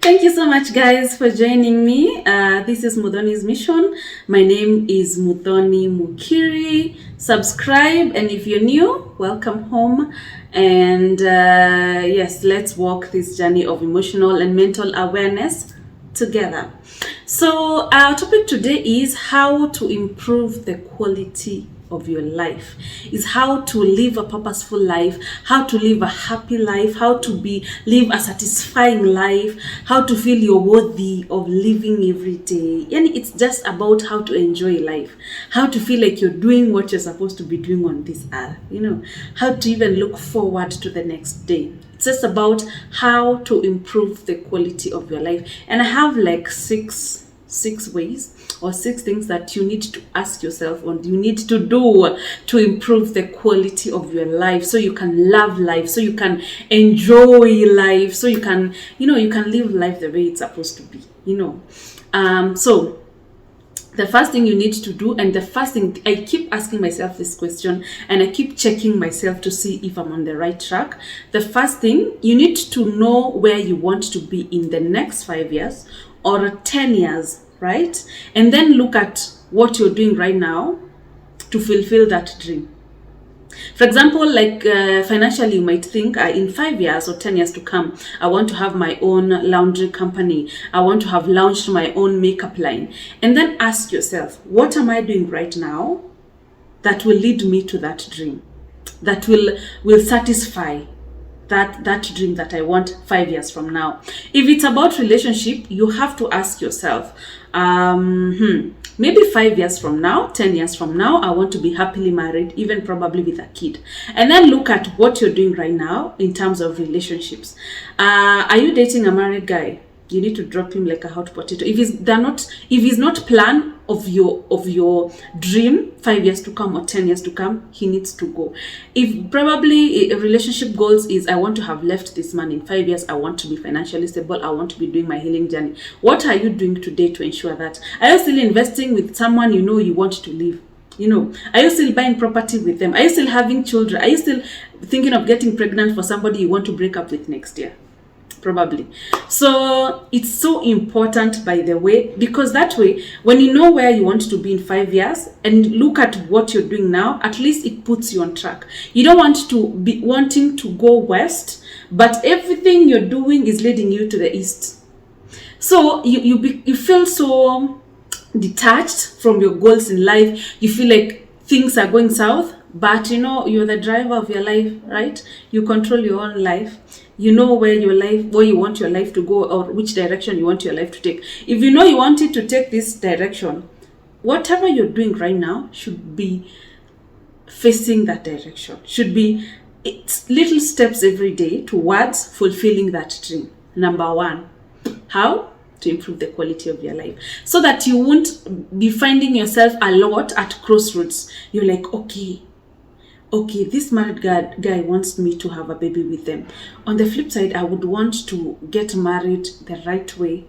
Thank you so much, guys, for joining me. This is Muthoni's mission. My name is Muthoni Mukiri. Subscribe, and if you're new, welcome home. And yes, let's walk this journey of emotional and mental awareness together. So our topic today is how to improve the quality of your life, is how to live a purposeful life, how to live a happy life, how to live a satisfying life, how to feel you're worthy of living every day. And it's just about how to enjoy life, how to feel like you're doing what you're supposed to be doing on this earth, how to even look forward to the next day. It's just about how to improve the quality of your life. And I have like six ways or 6 things that you need to ask yourself, or you need to do to improve the quality of your life, so you can love life, so you can enjoy life, so you can you can live life the way it's supposed to be. So the first thing you need to do, and the first thing, I keep asking myself this question and I keep checking myself to see if I'm on the right track. The first thing, you need to know where you want to be in the next 5 years or 10 years, right? And then look at what you're doing right now to fulfill that dream. For example, like financially, you might think in 5 years or 10 years to come, I want to have my own laundry company. I want to have launched my own makeup line. And then ask yourself, what am I doing right now that will lead me to that dream, that will satisfy that dream that I want 5 years from now? If it's about relationship, you have to ask yourself, maybe 5 years from now, 10 years from now, I want to be happily married, even probably with a kid. And then look at what you're doing right now in terms of relationships. Are you dating a married guy? You need to drop him like a hot potato. If he's not plan of your dream 5 years to come or 10 years to come, he needs to go. If probably a relationship goals is, I want to have left this man in 5 years, I want to be financially stable, I want to be doing my healing journey. What are you doing today to ensure that? Are you still investing with someone you want to live? Are you still buying property with them? Are you still having children? Are you still thinking of getting pregnant for somebody you want to break up with next year? Probably. So it's so important, by the way, because that way, when you know where you want to be in 5 years and look at what you're doing now, at least it puts you on track. You don't want to be wanting to go west, but everything you're doing is leading you to the east. So you feel so detached from your goals in life. You feel like things are going south, but you're the driver of your life, right? You control your own life. You know where you want your life to go, or which direction you want your life to take. If you know you want it to take this direction, whatever you're doing right now should be facing that direction. Should be little steps every day towards fulfilling that dream. Number 1, how to improve the quality of your life, so that you won't be finding yourself a lot at crossroads. You're like, okay, this married guy wants me to have a baby with them. On the flip side, I would want to get married the right way.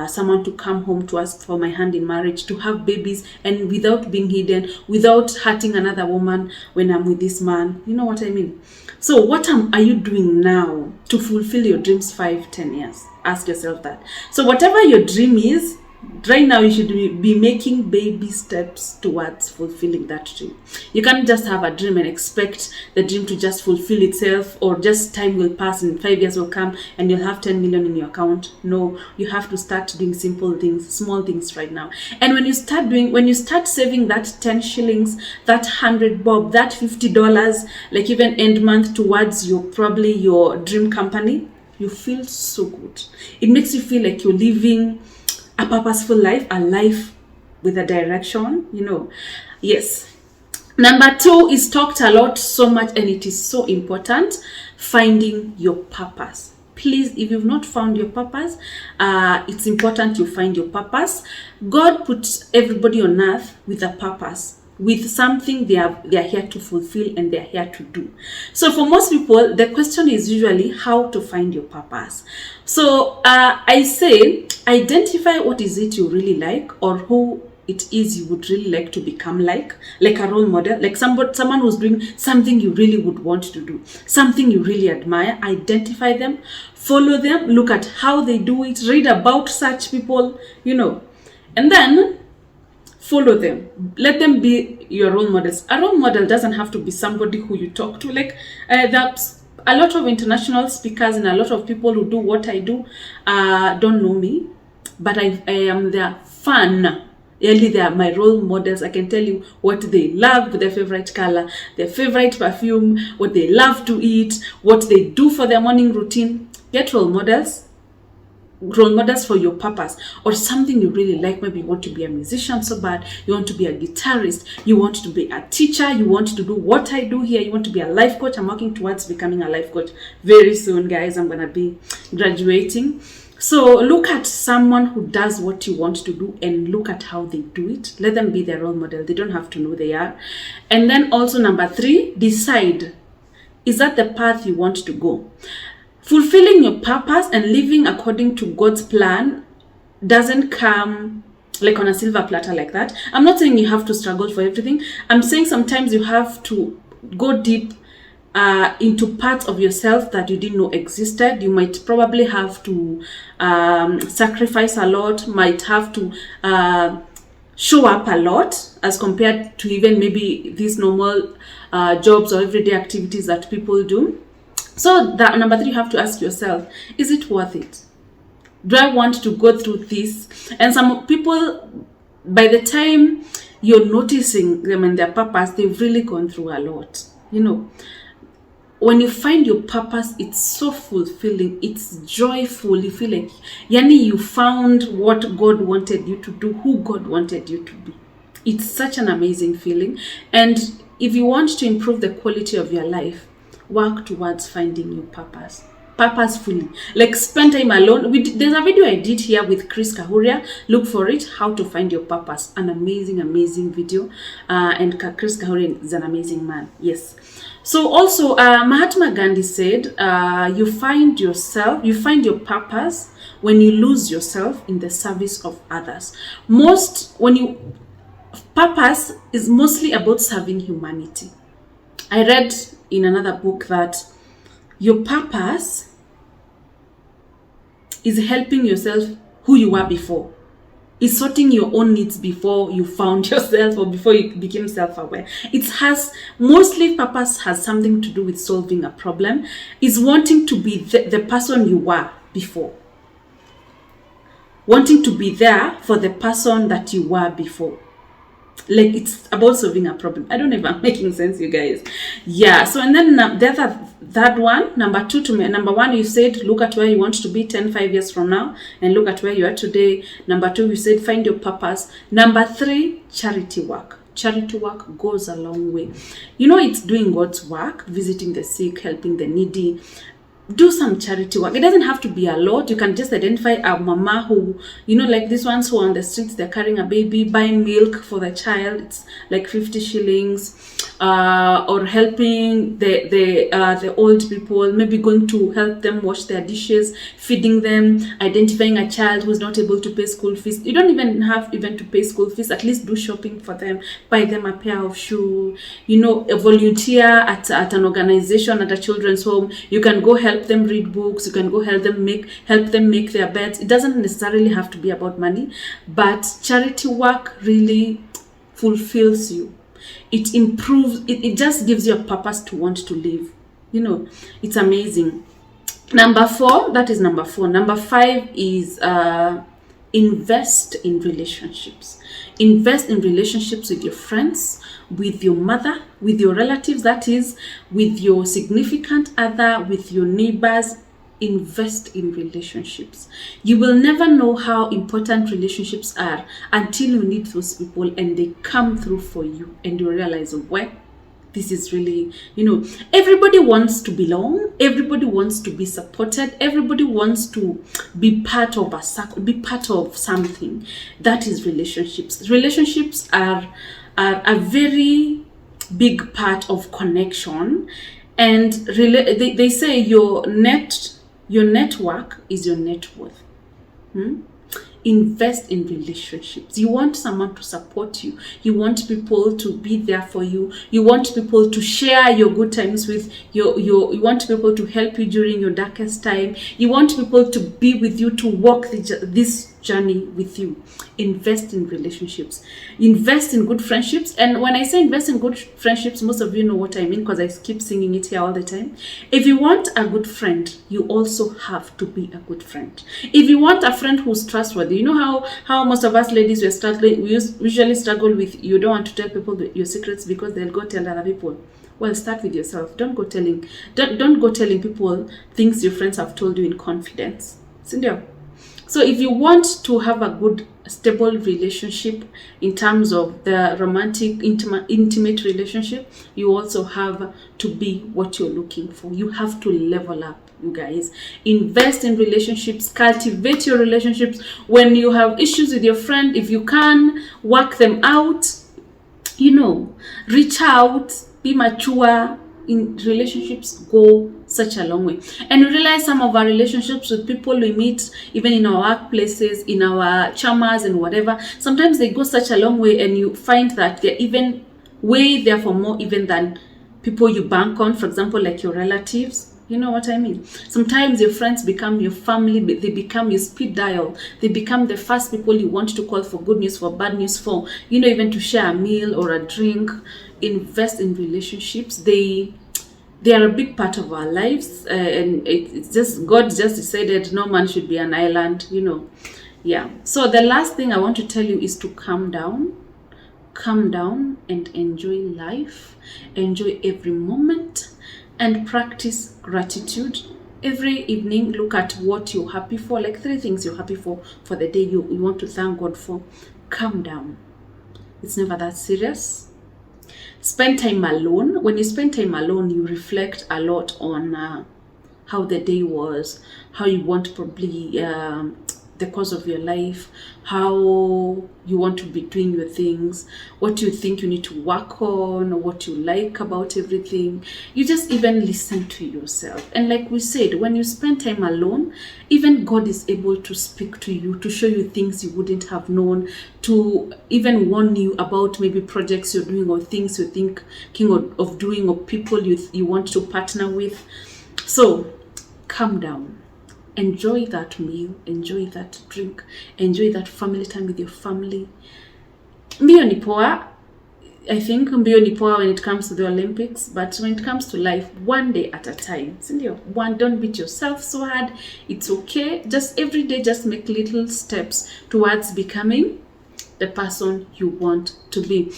Someone to come home to ask for my hand in marriage, to have babies, and without being hidden, without hurting another woman when I'm with this man. You know what I mean? So what are you doing now to fulfill your dreams 5-10 years? Ask yourself that. So whatever your dream is, right now you should be making baby steps towards fulfilling that dream. You can't just have a dream and expect the dream to just fulfill itself, or just time will pass and 5 years will come and you'll have 10 million in your account. No, you have to start doing simple things, small things right now. And when you start saving that 10 shillings, that 100 bob, that $50, like even end month towards your dream company, you feel so good. It makes you feel like you're living a purposeful life, a life with a direction, Yes. Number 2 is talked a lot, so much, and it is so important, finding your purpose. Please, if you've not found your purpose, it's important you find your purpose. God puts everybody on earth with a purpose, with something they are here to fulfill and they're here to do. So for most people, the question is usually how to find your purpose. So I say, identify what is it you really like, or who it is you would really like to become like a role model, like someone who's doing something you really would want to do, something you really admire. Identify them, follow them, look at how they do it, read about such people, and then follow them. Let them be your role models. A role model doesn't have to be somebody who you talk to. Like there's a lot of international speakers and a lot of people who do what I do don't know me, but I am their fan. Really, they are my role models. I can tell you what they love, their favorite color, their favorite perfume, what they love to eat, what they do for their morning routine. Get role models for your purpose, or something you really like. Maybe you want to be a musician so bad, you want to be a guitarist, you want to be a teacher, you want to do what I do here, you want to be a life coach. I'm working towards becoming a life coach very soon, guys. I'm gonna be graduating. So look at someone who does what you want to do and look at how they do it. Let them be their role model. They don't have to know they are. And then also number 3, decide, is that the path you want to go? Fulfilling your purpose and living according to God's plan doesn't come like on a silver platter like that. I'm not saying you have to struggle for everything. I'm saying sometimes you have to go deep into parts of yourself that you didn't know existed. You might probably have to sacrifice a lot, might have to show up a lot as compared to even maybe these normal jobs or everyday activities that people do. So that number 3, you have to ask yourself, is it worth it? Do I want to go through this? And some people, by the time you're noticing them and their purpose, they've really gone through a lot. When you find your purpose, it's so fulfilling, it's joyful. You feel like you found what God wanted you to do, who God wanted you to be. It's such an amazing feeling. And if you want to improve the quality of your life, work towards finding your purpose purposefully. Like spend time alone. There's a video I did here with Chris Kahuria. Look for it, how to find your purpose. An amazing video. And Chris Kahuria is an amazing man. Yes. So also Mahatma Gandhi said, you find your purpose when you lose yourself in the service of others. Purpose is mostly about serving humanity. I read in another book that your purpose is helping yourself who you were before. Is sorting your own needs before you found yourself or before you became self-aware. Mostly purpose has something to do with solving a problem. Is wanting to be the person you were before. Wanting to be there for the person that you were before. Like it's about solving a problem. I don't know if I'm making sense, you guys. Yeah. So and then that one, number 2 number 1, you said look at where you want to be 5 years from now and look at where you are today. Number 2, you said find your purpose. Number 3, charity work. Charity work goes a long way. It's doing God's work, visiting the sick, helping the needy. Do some charity work. It doesn't have to be a lot. You can just identify a mama who, like these ones who are on the streets, they're carrying a baby, buying milk for the child. It's like 50 shillings. Or helping the old people, maybe going to help them wash their dishes, feeding them, identifying a child who's not able to pay school fees. You don't even have to pay school fees. At least do shopping for them, buy them a pair of shoes. Volunteer at an organization, at a children's home. You can go help them read books. You can go help them make their beds. It doesn't necessarily have to be about money, but charity work really fulfills you. It improves, it just gives you a purpose to want to live. It's amazing. Number 4, that is number 4. Number 5 is invest in relationships. Invest in relationships with your friends, with your mother, with your relatives, that is, with your significant other, with your neighbors. Invest in relationships. You will never know how important relationships are until you need those people and they come through for you and you realize, this is really, everybody wants to belong. Everybody wants to be supported. Everybody wants to be part of a circle, be part of something. That is relationships. Relationships are a very big part of connection. And they say your network is your net worth. Invest in relationships. You want someone to support you. You want people to be there for you. You want people to share your good times with you. You want people to help you during your darkest time. You want people to be with you, to walk this journey with you. Invest in relationships. Invest in good friendships. And when I say invest in good friendships, most of you know what I mean, because I keep singing it here all the time. If you want a good friend, you also have to be a good friend. If you want a friend who's trustworthy, you know how most of us ladies we usually struggle with, you don't want to tell people your secrets because they'll go tell other people. Well, start with yourself. Don't go telling people things your friends have told you in confidence. Cindy. So if you want to have a good, stable relationship in terms of the romantic, intimate relationship, you also have to be what you're looking for. You have to level up, you guys. Invest in relationships. Cultivate your relationships. When you have issues with your friend, if you can work them out, reach out, be mature. In relationships go such a long way. And we realize some of our relationships with people we meet, even in our workplaces, in our chamas and whatever, sometimes they go such a long way, and you find that they're even way there for more even than people you bank on, for example, like your relatives. You know what I mean? Sometimes your friends become your family, they become your speed dial. They become the first people you want to call for good news, for bad news, for, even to share a meal or a drink. Invest in relationships. They are a big part of our lives, and it's just, God just decided no man should be an island, Yeah. So the last thing I want to tell you is to calm down and enjoy life, enjoy every moment, and practice gratitude. Every evening, look at what you're happy for, like 3 things you're happy for the day you want to thank God for. Calm down. It's never that serious. Spend time alone. When you spend time alone, you reflect a lot on how the day was, how you want probably the course of your life, how you want to be doing your things, what you think you need to work on, or what you like about everything. You just even listen to yourself. And like we said, when you spend time alone, even God is able to speak to you, to show you things you wouldn't have known, to even warn you about maybe projects you're doing or things you're thinking of doing, or people you want to partner with. So calm down. Enjoy that meal, enjoy that drink, enjoy that family time with your family. Mbio ni poa. I think mbio ni poa when it comes to the Olympics, but when it comes to life, one day at a time. Don't beat yourself so hard. It's okay. Just every day, just make little steps towards becoming the person you want to be.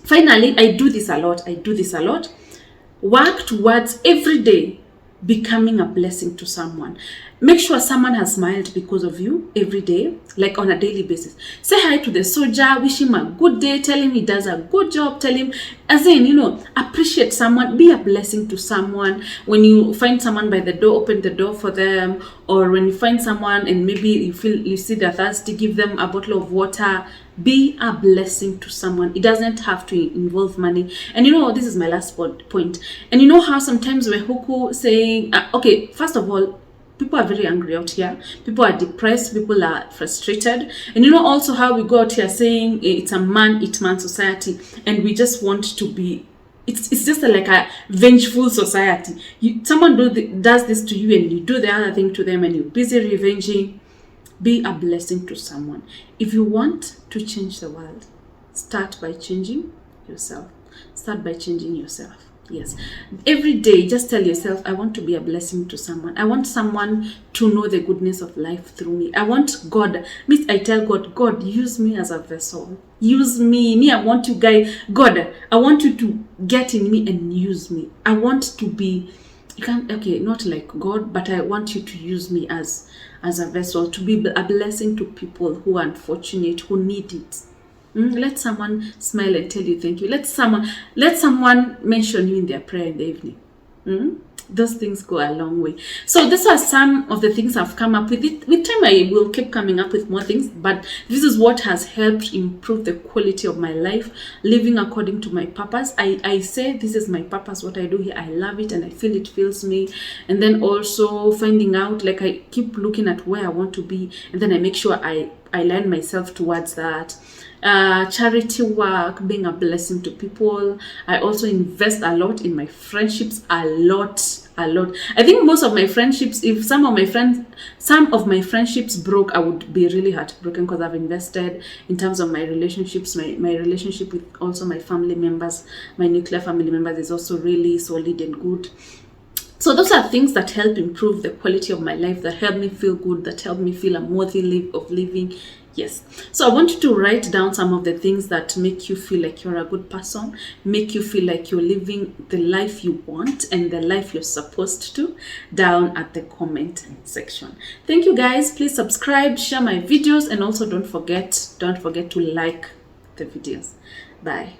Finally, I do this a lot. Work towards every day becoming a blessing to someone. Make sure someone has smiled because of you every day, like on a daily basis. Say hi to the soldier, wish him a good day, tell him he does a good job, tell him, as in, appreciate someone, be a blessing to someone. When you find someone by the door, open the door for them. Or when you find someone and maybe you see they're thirsty, give them a bottle of water. Be a blessing to someone. It doesn't have to involve money. And this is my last point. And you know how sometimes we're huku saying, okay, first of all, people are very angry out here. People are depressed. People are frustrated. And also how we go out here saying it's a man-eat-man society. And we just want to be, it's just like a vengeful society. Someone does this to you and you do the other thing to them and you're busy revenging. Be a blessing to someone. If you want to change the world, start by changing yourself. Yes. Every day, just tell yourself, I want to be a blessing to someone. I want someone to know the goodness of life through me. I want God. I tell God, use me as a vessel. Use me. I want you guys. God, I want you to get in me and use me. I want to be, not like God, but I want you to use me as a vessel, to be a blessing to people who are unfortunate, who need it. Let someone smile and tell you thank you. Let someone mention you in their prayer in the evening. Those things go a long way. So these are some of the things I've come up with. With time, I will keep coming up with more things, but this is what has helped improve the quality of my life, living according to my purpose. I say this is my purpose, what I do here. I love it and I feel it fills me. And then also finding out, like I keep looking at where I want to be, and then I make sure I align myself towards that. Charity work, being a blessing to people. I also invest a lot in my friendships, a lot. I think most of my friendships, if some of my friendships broke, I would be really heartbroken, because I've invested in terms of my relationships. My relationship with also my family members, my nuclear family members, is also really solid and good. So those are things that help improve the quality of my life, that help me feel good, that help me feel I'm worthy of living. Yes. So I want you to write down some of the things that make you feel like you're a good person, make you feel like you're living the life you want and the life you're supposed to, down at the comment section. Thank you guys. Please subscribe, share my videos, and also don't forget to like the videos. Bye.